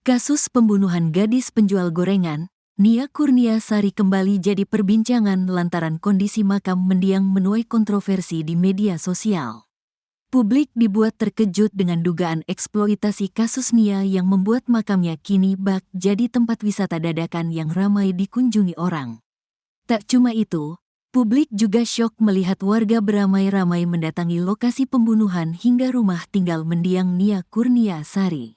Kasus pembunuhan gadis penjual gorengan, Nia Kurniasari kembali jadi perbincangan lantaran kondisi makam mendiang menuai kontroversi di media sosial. Publik dibuat terkejut dengan dugaan eksploitasi kasus Nia yang membuat makamnya kini bak jadi tempat wisata dadakan yang ramai dikunjungi orang. Tak cuma itu, publik juga syok melihat warga beramai-ramai mendatangi lokasi pembunuhan hingga rumah tinggal mendiang Nia Kurniasari.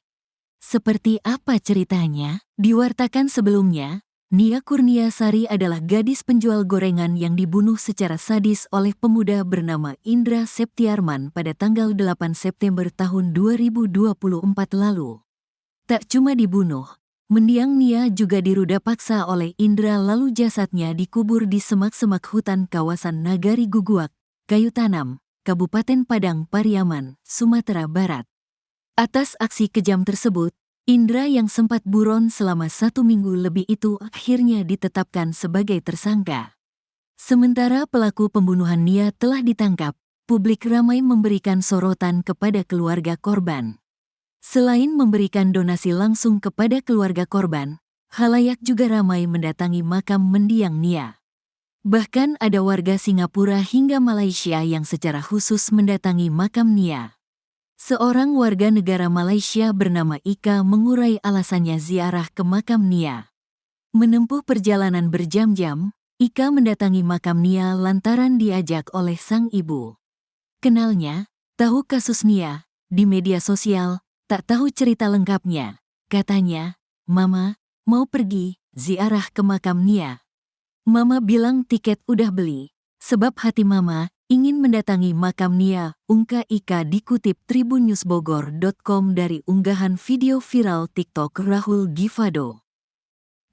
Seperti apa ceritanya? Diwartakan sebelumnya, Nia Kurniasari adalah gadis penjual gorengan yang dibunuh secara sadis oleh pemuda bernama Indra Septiarman pada tanggal 8 September tahun 2024 lalu. Tak cuma dibunuh, mendiang Nia juga diruda paksa oleh Indra lalu jasadnya dikubur di semak-semak hutan kawasan Nagari Guguak, Kayu Tanam, Kabupaten Padang Pariaman, Sumatera Barat. Atas aksi kejam tersebut, Indra yang sempat buron selama 1 minggu lebih itu akhirnya ditetapkan sebagai tersangka. Sementara pelaku pembunuhan Nia telah ditangkap, publik ramai memberikan sorotan kepada keluarga korban. Selain memberikan donasi langsung kepada keluarga korban, khalayak juga ramai mendatangi makam mendiang Nia. Bahkan ada warga Singapura hingga Malaysia yang secara khusus mendatangi makam Nia. Seorang warga negara Malaysia bernama Ika mengurai alasannya ziarah ke makam Nia. Menempuh perjalanan berjam-jam, Ika mendatangi makam Nia lantaran diajak oleh sang ibu. Kenalnya, tahu kasus Nia, di media sosial, tak tahu cerita lengkapnya. Katanya, "Mama, mau pergi, ziarah ke makam Nia." Mama bilang tiket udah beli, sebab hati Mama ingin mendatangi makam Nia, ungkap Ika dikutip tribunnews.bogor.com dari unggahan video viral TikTok Rahul Givado.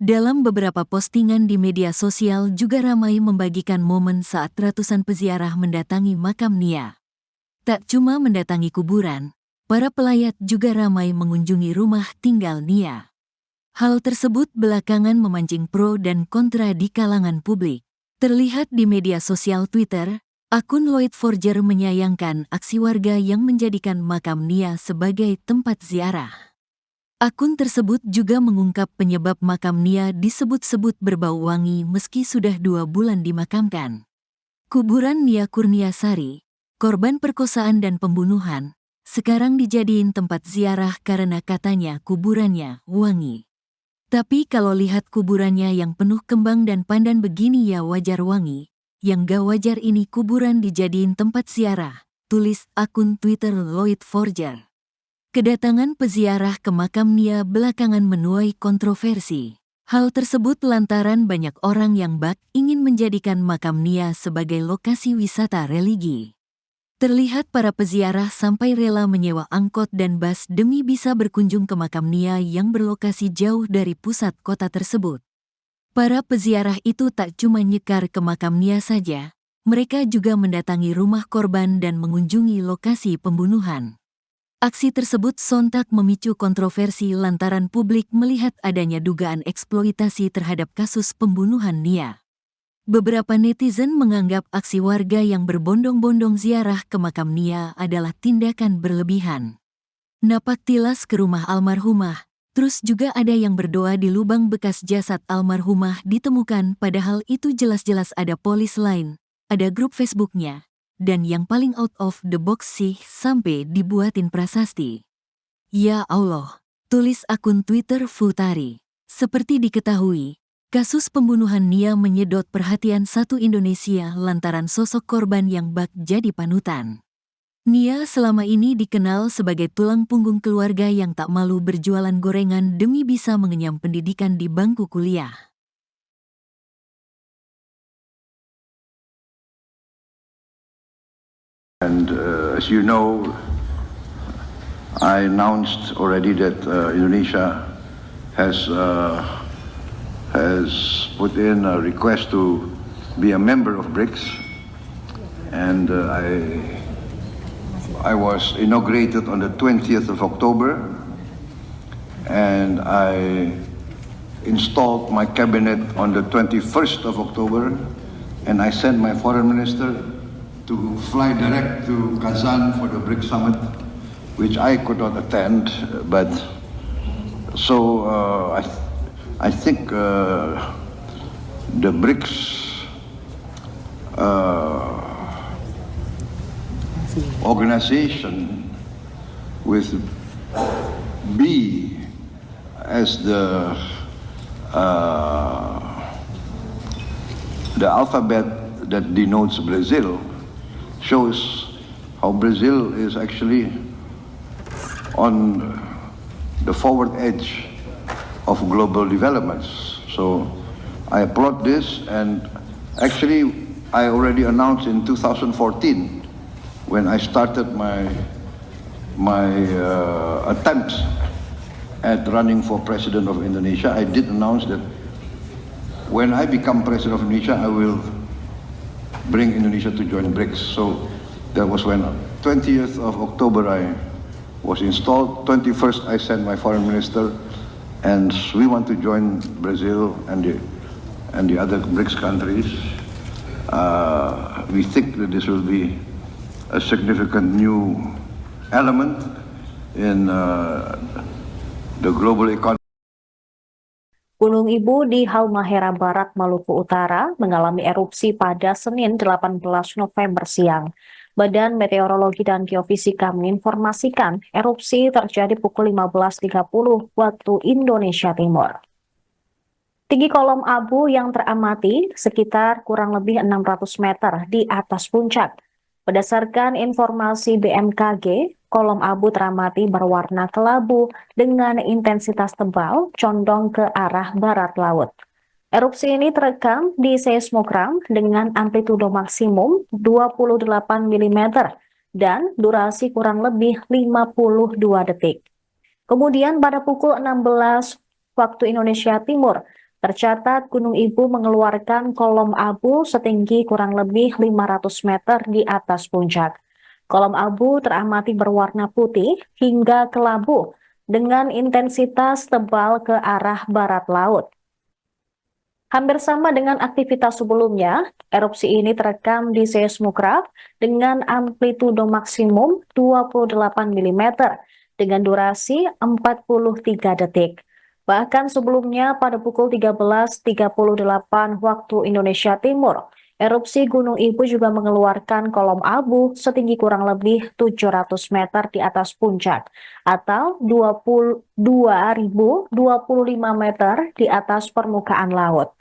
Dalam beberapa postingan di media sosial juga ramai membagikan momen saat ratusan peziarah mendatangi makam Nia. Tak cuma mendatangi kuburan, para pelayat juga ramai mengunjungi rumah tinggal Nia. Hal tersebut belakangan memancing pro dan kontra di kalangan publik. Terlihat di media sosial Twitter, akun Lloyd Forger menyayangkan aksi warga yang menjadikan makam Nia sebagai tempat ziarah. Akun tersebut juga mengungkap penyebab makam Nia disebut-sebut berbau wangi meski sudah 2 bulan dimakamkan. Kuburan Nia Kurniasari, korban perkosaan dan pembunuhan, sekarang dijadiin tempat ziarah karena katanya kuburannya wangi. Tapi kalau lihat kuburannya yang penuh kembang dan pandan begini ya wajar wangi. Yang gak wajar ini kuburan dijadiin tempat ziarah, tulis akun Twitter Lloyd Forger. Kedatangan peziarah ke makam Nia belakangan menuai kontroversi. Hal tersebut lantaran banyak orang yang bak ingin menjadikan makam Nia sebagai lokasi wisata religi. Terlihat para peziarah sampai rela menyewa angkot dan bus demi bisa berkunjung ke makam Nia yang berlokasi jauh dari pusat kota tersebut. Para peziarah itu tak cuma nyekar ke makam Nia saja, mereka juga mendatangi rumah korban dan mengunjungi lokasi pembunuhan. Aksi tersebut sontak memicu kontroversi lantaran publik melihat adanya dugaan eksploitasi terhadap kasus pembunuhan Nia. Beberapa netizen menganggap aksi warga yang berbondong-bondong ziarah ke makam Nia adalah tindakan berlebihan. Napak tilas ke rumah almarhumah, terus juga ada yang berdoa di lubang bekas jasad almarhumah ditemukan padahal itu jelas-jelas ada polis lain, ada grup Facebooknya, dan yang paling out of the box sih sampai dibuatin prasasti. Ya Allah, tulis akun Twitter Futari. Seperti diketahui, kasus pembunuhan Nia menyedot perhatian satu Indonesia lantaran sosok korban yang bak jadi panutan. Nia selama ini dikenal sebagai tulang punggung keluarga yang tak malu berjualan gorengan demi bisa mengenyam pendidikan di bangku kuliah. And as you know, I announced already that Indonesia has put in a request to be a member of BRICS, and I was inaugurated on the 20th of October, and I installed my cabinet on the 21st of October, and I sent my foreign minister to fly direct to Kazan for the BRICS summit, which I could not attend, but So I think the BRICS organization with B as the alphabet that denotes Brazil shows how Brazil is actually on the forward edge of global developments. So I applaud this, and actually I already announced in 2014 when I started my attempts at running for president of Indonesia. I did announce that when I become president of Indonesia, I will bring Indonesia to join BRICS. So that was when 20th of October I was installed. 21st I sent my foreign minister, and we want to join Brazil and the other BRICS countries. We think that this will be a significant new element in the global economy. Gunung Ibu di Halmahera Barat, Maluku Utara mengalami erupsi pada Senin 18 November siang. Badan Meteorologi dan Geofisika menginformasikan erupsi terjadi pukul 15.30 waktu Indonesia Timur. Tinggi kolom abu yang teramati sekitar kurang lebih 600 meter di atas puncak. Berdasarkan informasi BMKG, kolom abu teramati berwarna kelabu dengan intensitas tebal condong ke arah barat laut. Erupsi ini terekam di seismogram dengan amplitudo maksimum 28 mm dan durasi kurang lebih 52 detik. Kemudian pada pukul 16 waktu Indonesia Timur, tercatat Gunung Ibu mengeluarkan kolom abu setinggi kurang lebih 500 meter di atas puncak. Kolom abu teramati berwarna putih hingga kelabu dengan intensitas tebal ke arah barat laut. Hampir sama dengan aktivitas sebelumnya, erupsi ini terekam di seismograf dengan amplitudo maksimum 28 mm dengan durasi 43 detik. Bahkan sebelumnya pada pukul 13.38 waktu Indonesia Timur, erupsi Gunung Ibu juga mengeluarkan kolom abu setinggi kurang lebih 700 meter di atas puncak atau 22.025 meter di atas permukaan laut.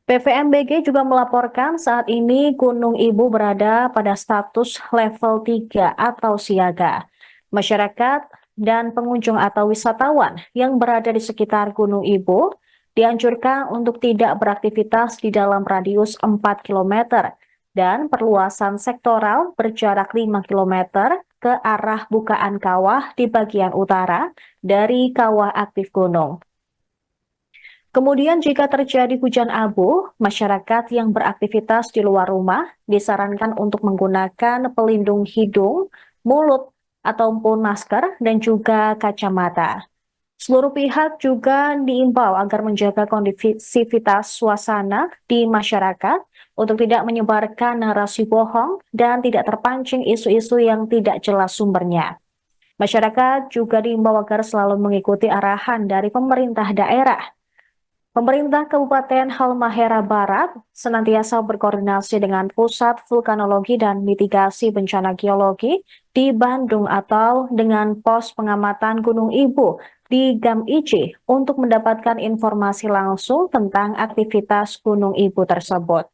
PVMBG juga melaporkan saat ini Gunung Ibu berada pada status level 3 atau siaga. Masyarakat dan pengunjung atau wisatawan yang berada di sekitar Gunung Ibu dianjurkan untuk tidak beraktivitas di dalam radius 4 km dan perluasan sektoral berjarak 5 km ke arah bukaan kawah di bagian utara dari kawah aktif gunung. Kemudian jika terjadi hujan abu, masyarakat yang beraktivitas di luar rumah disarankan untuk menggunakan pelindung hidung, mulut, ataupun masker dan juga kacamata. Seluruh pihak juga diimbau agar menjaga kondisivitas suasana di masyarakat untuk tidak menyebarkan narasi bohong dan tidak terpancing isu-isu yang tidak jelas sumbernya. Masyarakat juga diimbau agar selalu mengikuti arahan dari pemerintah daerah. Pemerintah Kabupaten Halmahera Barat senantiasa berkoordinasi dengan Pusat Vulkanologi dan Mitigasi Bencana Geologi di Bandung atau dengan Pos Pengamatan Gunung Ibu di GAMIJ untuk mendapatkan informasi langsung tentang aktivitas Gunung Ibu tersebut.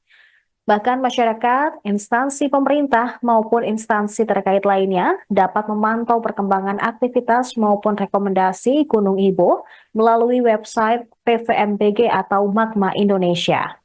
Bahkan masyarakat, instansi pemerintah maupun instansi terkait lainnya dapat memantau perkembangan aktivitas maupun rekomendasi Gunung Ibu melalui website PVMBG atau Magma Indonesia.